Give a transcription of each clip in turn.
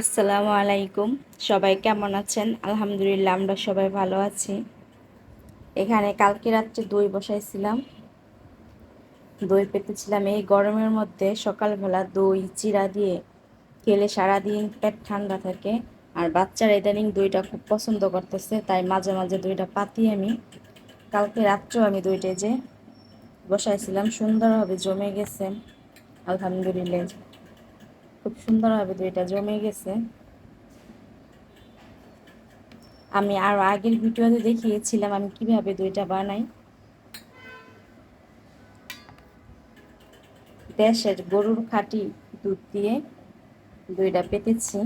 আসসালামু আলাইকুম। সবাই কেমন আছেন? আলহামদুলিল্লাহ, আমরা সবাই ভালো আছি। এখানে কালকে রাত্রে দই বসাইছিলাম, দই পেতেছিলাম। এই গরমের মধ্যে সকালবেলা দই চিড়া দিয়ে খেলে সারাদিন পেট ঠান্ডা থাকে। আর বাচ্চারা ইদানিং দইটা খুব পছন্দ করতেছে, তাই মাঝে মাঝে দইটা পাতি আমি। কালকে রাত্রেও আমি দইটা যে বসাইছিলাম, সুন্দরভাবে জমে গেছে। আলহামদুলিল্লাহ, খুব সুন্দরভাবে দইটা জমে গেছে। আমি আরও আগের ভিডিওতে দেখিয়েছিলাম আমি কিভাবে দইটা বানাই। দেশের গরুর খাঁটি দুধ দিয়ে দইটা পেতেছি।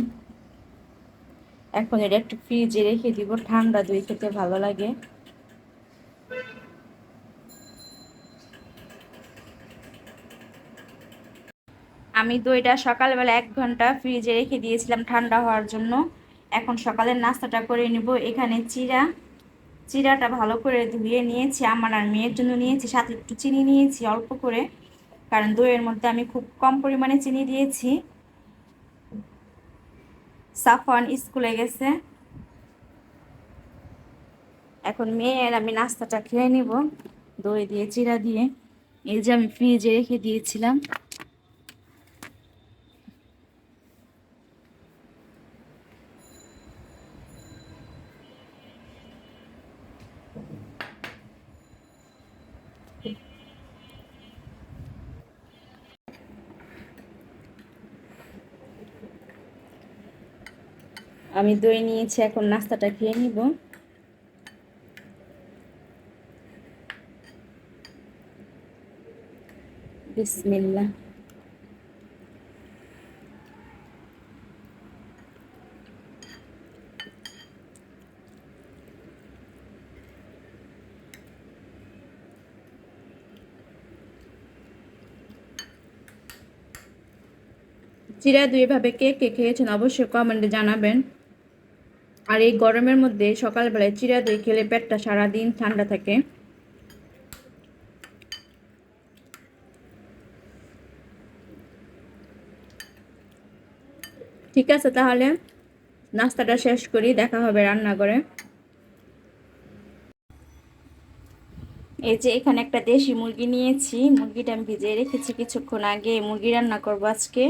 এখন এটা একটু ফ্রিজে রেখে দিব, ঠান্ডা দই খেতে ভালো লাগে। আমি দইটা সকালবেলা 1 ঘন্টা ফ্রিজে রেখে দিয়েছিলাম ঠান্ডা হওয়ার জন্য। এখন সকালের নাস্তাটা করে নিব। এখানে চিড়াটা ভালো করে ধুয়ে নিয়েছি, আমার আর মেয়ের জন্য নিয়েছি। সাথে একটু চিনি নিয়েছি অল্প করে, কারণ দইয়ের মধ্যে আমি খুব কম পরিমাণে চিনি দিয়েছি। সাফওয়ান স্কুলে গেছে, এখন মেয়ের আমি নাস্তাটা খেয়ে নিব দই দিয়ে চিড়া দিয়ে। এই যে আমি ফ্রিজে রেখে দিয়েছিলাম। আমি দই নিয়েছি, এখন নাস্তাটা খেয়ে নিব। বিসমিল্লাহ। চিড়া দই এভাবে কে কে খেয়েছেন অবশ্যই কমেন্টে জানাবেন। আর এই গরমের মধ্যে সকালবেলায় চিড়া দই খেলে পেটটা সারাদিন ঠান্ডা থাকে। ঠিক আছে, তাহলে নাস্তাটা শেষ করি, দেখা হবে রান্নাঘরে। এই যে এখানে একটা দেশি মুরগি নিয়েছি, মুরগিটা আমি ভিজিয়ে রেখেছি কিছুক্ষণ আগে। মুরগি রান্না করবো আজকে।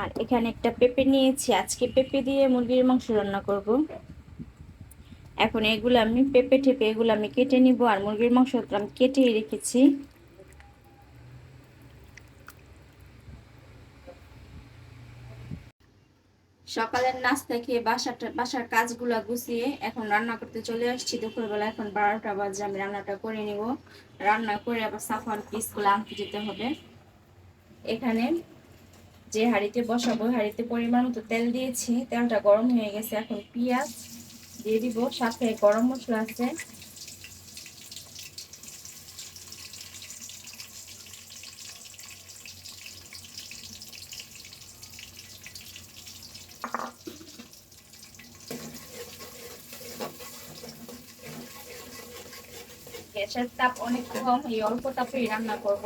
আর এখানে একটা পেঁপে নিয়েছি, আজকে পেঁপে দিয়ে মুরগির মাংস রান্না করব। এখন এগুলো আমি পেঁপে টেপে এগুলো আমি কেটে নিব। আর মুরগির মাংস আমি কেটেই রেখেছি। সকালের নাস্তা খেয়ে বাসার কাজগুলো গুছিয়ে এখন রান্না করতে চলে আসছি দুপুরবেলা। এখন 12টা বাজে, আমি রান্নাটা করে নিব। রান্না করে আবার সাফান স্কুলে আনতে যেতে হবে। এখানে যে হাঁড়িতে বসাবো, হাঁড়িতে পরিমাণ মতো তেল দিয়েছি, তেলটা গরম হয়ে গেছে। এখন পেঁয়াজ দিয়ে দিব, সাথে গরম মশলা আছে। গ্যাসের তাপ অনেক কম, এই অল্প তাপেই রান্না করব।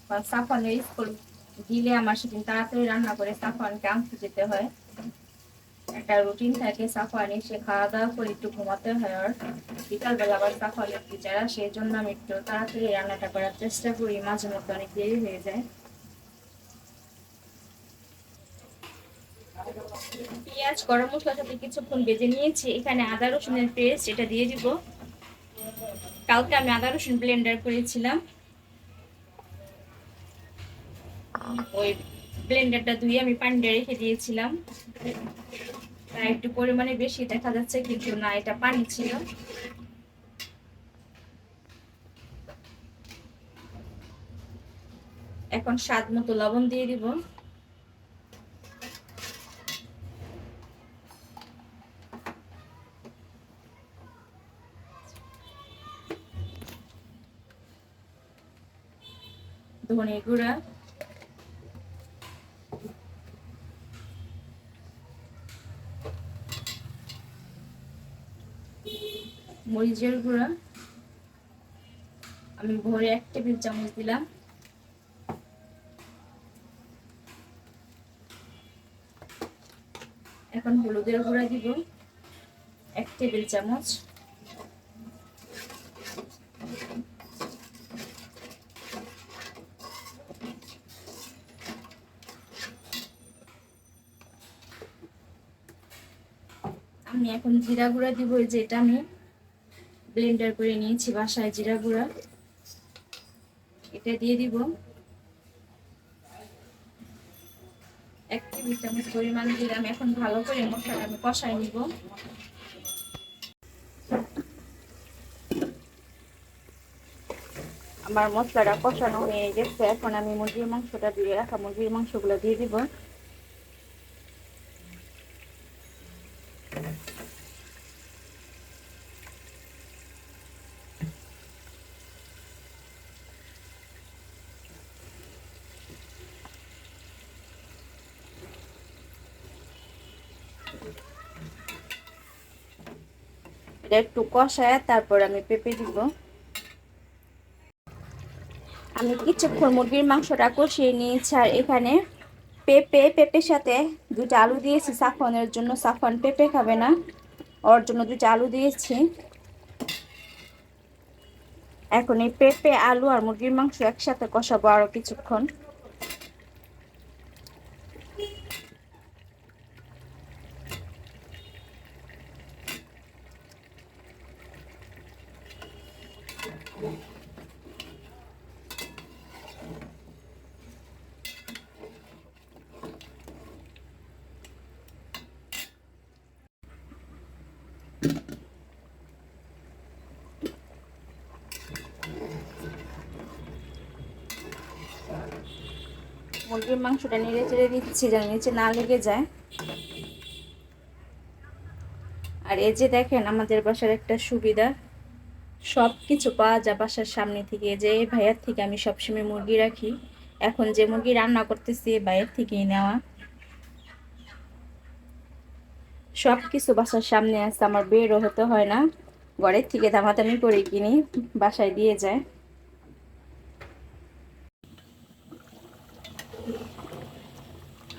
কারণ সাফানের স্কুল দিলে আমার সেদিন তাড়াতাড়ি রান্না করে সাফানকে আনতে যেতে হয়। একটা রুটিন থাকে, সাফান এসে খাওয়া দাওয়া করে একটু ঘুমাতে হয়। আর বিকালবেলা আবার সাফানের টিচার আসে, সেই জন্য আমি একটু তাড়াতাড়ি রান্নাটা করার চেষ্টা করি। মাঝে মধ্যে অনেক দেরি হয়ে যায়। পেঁয়াজ গরম মশলার সাথে কিছুক্ষণ ভেজে নিয়েছি। এখানে আদা রসুনের পেস্ট এটা দিয়ে দিব। কালকে আমি আদা রসুন ব্লেন্ডার করেছিলাম, ওই ব্লেন্ডারটা ধুয়ে আমি পানিটা রেখে দিয়েছিলাম। তাই একটু পরিমাণে বেশি দেখা যাচ্ছে, কিন্তু না, এটা পানি ছিল। এখন স্বাদ মতো লবণ দিয়ে দিব। ধনে গুঁড়া, মরিচের গুঁড়া আমি ভরে 1 টেবিল চামচ দিলাম। এখন হলুদের গুঁড়া দিব 1 টেবিল চামচ। আমি এখন জিরা গুঁড়া দিব, যেটা আমি ব্লেন্ডার করে নিয়েছি বাসায় জিরা গুঁড়া, এটা দিয়ে দিব 1 টেবিল চামচ পরিমাণ দিলাম। এখন ভালো করে মশলাটা আমি কষাই নিব। আমার মশলাটা কষানো হয়ে গেছে, এখন আমি মুরগির মাংসটা দিয়ে রাখা মুরগির মাংসগুলো দিয়ে দিব। এটা একটু কষায় তারপর আমি পেঁপে দিব। আমি কিছুক্ষণ মুরগির মাংসটা কষিয়ে নিয়েছি, আর এখানে পেঁপের সাথে 2টা আলু দিয়েছি সাফনের জন্য। সাফন পেঁপে খাবে না, ওর জন্য 2টা আলু দিয়েছি। এখন এই পেঁপে, আলু আর মুরগির মাংস একসাথে কষাবো আরো কিছুক্ষণ। মুরগির মাংসটা নেড়ে চেড়ে দিচ্ছি যেন নিচে না লেগে যায়। আর এই যে দেখেন আমাদের বাসার একটা সুবিধা, সব কিছু পাওয়া যায় বাসার সামনে থেকে। যে ভাইয়ার থেকে আমি সবসময় মুরগি রাখি, এখন যে মুরগি রান্না করতেছি ভাইয়ের থেকেই নেওয়া। সব কিছু বাসার সামনে আছে, আমার বেরও হতে হয় না, ঘরের থেকে দামাদামি করে কিনি, বাসায় দিয়ে যায়।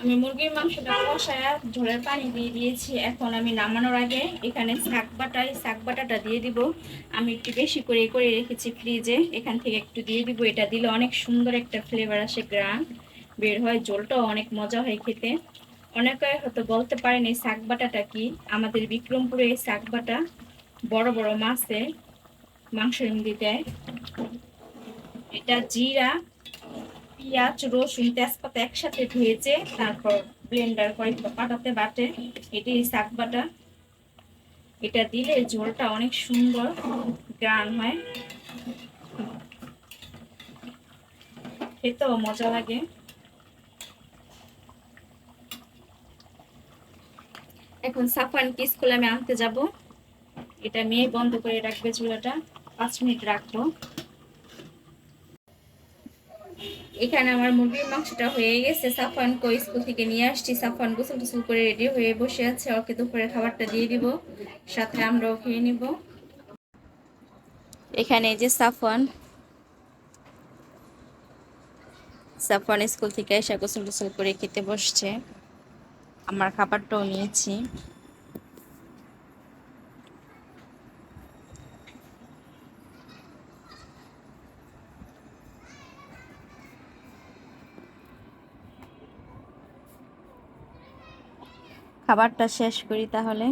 আমি মুরগির মাংসটা কষায়া ঝোলের পানি দিয়ে দিয়েছি। এখন আমি নামানোর আগে এখানে শাক বাটাটা দিয়ে দিব। আমি একটু বেশি করে করে রেখেছি ফ্রিজে, এখান থেকে একটু দিয়ে দিব। এটা দিলে অনেক সুন্দর একটা ফ্লেভার আসে, গ্রান বের হয়, ঝোলটাও অনেক মজা হয় খেতে। অনেকে হয়তো বলতে পারেন এই শাক বাটাটা কি। আমাদের বিক্রমপুরে এই শাক বাটা বড় বড় মাছে মাংসের মধ্যে দেয়। এটা জিরা, পেঁয়াজ, রসুন, তেজপাতা একসাথে ভেজে তারপর ব্লেন্ডার করে পাটাতে বাটে, এটাই শাক বাটা। এটা দিলে ঝোলটা অনেক সুন্দর গ্রান হয়, খেতেও মজা লাগে। এখন সাফান পিস করে আমি আনতে যাব। এটা মেয়ে বন্ধ করে রাখবে চুলাটা, 5 মিনিট রাখবো। এখানে আমার মুরগির মাংসটা হয়ে গেছে। সাফানকে স্কুল থেকে নিয়ে আসছি, সাফান গোসল টোসল করে রেডি হয়ে বসে আছে। ওকে দুপুরের খাবারটা দিয়ে দিব, সাথে আমরাও খেয়ে নিব। এখানে যে সাফান সাফান স্কুল থেকে এসে গোসল টোসল করে খেতে বসছে। আমার খাবারটাও নিয়েছি। খাবারটা শেষ করি তাহলে।